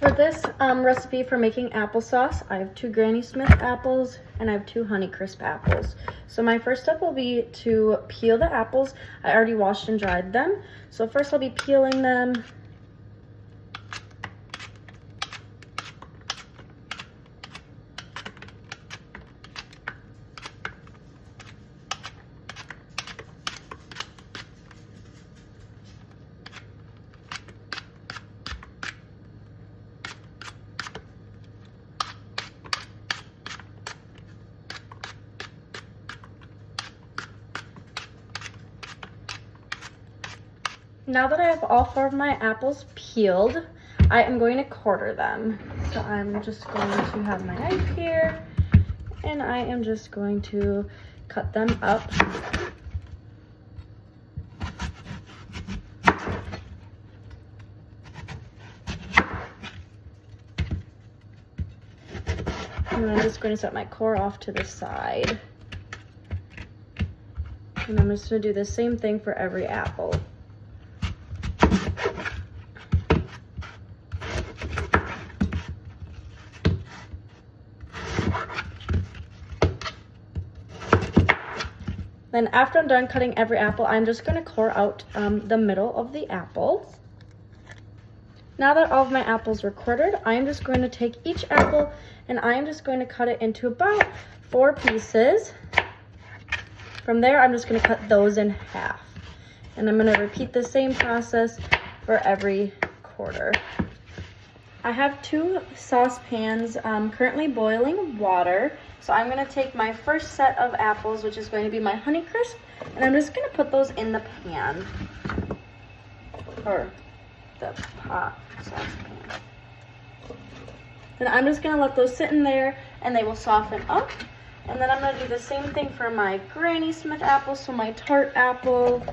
For this recipe for making applesauce, I have 2 Granny Smith apples and I have 2 Honeycrisp apples. So my first step will be to peel the apples. I already washed and dried them. So first I'll be peeling them. Now that I have all 4 of my apples peeled, I am going to quarter them. So I'm just going to have my knife here, and I am just going to cut them up. And I'm just going to set my core off to the side. And I'm just going to do the same thing for every apple. Then after I'm done cutting every apple, I'm just going to core out the middle of the apple. Now that all of my apples are quartered, I am just going to take each apple and I am just going to cut it into about 4 pieces. From there, I'm just going to cut those in half. And I'm going to repeat the same process for every quarter. I have 2 saucepans currently boiling water. So I'm going to take my first set of apples, which is going to be my Honeycrisp, and I'm just going to put those in the pan, or the pot saucepan. Then I'm just going to let those sit in there, and they will soften up. And then I'm going to do the same thing for my Granny Smith apple, so my tart apple.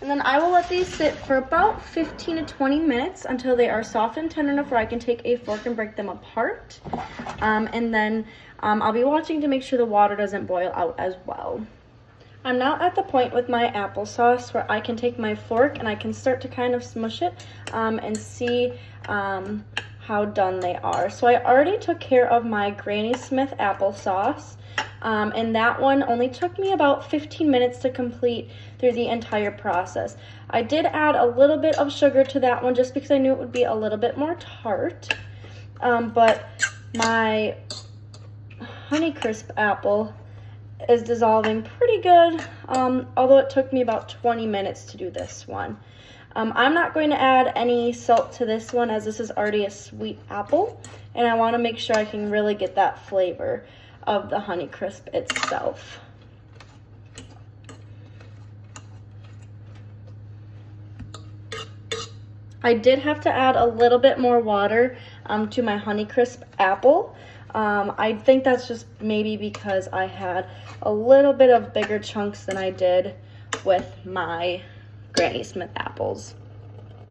And then I will let these sit for about 15 to 20 minutes until they are soft and tender enough where I can take a fork and break them apart. And then I'll be watching to make sure the water doesn't boil out as well. I'm now at the point with my applesauce where I can take my fork and I can start to kind of smush it and see how done they are. So I already took care of my Granny Smith applesauce. And that one only took me about 15 minutes to complete through the entire process. I did add a little bit of sugar to that one just because I knew it would be a little bit more tart. But my Honeycrisp apple is dissolving pretty good, although it took me about 20 minutes to do this one. I'm not going to add any salt to this one as this is already a sweet apple, and I want to make sure I can really get that flavor of the Honeycrisp itself. I did have to add a little bit more water to my Honeycrisp apple. I think that's just maybe because I had a little bit of bigger chunks than I did with my Granny Smith apples.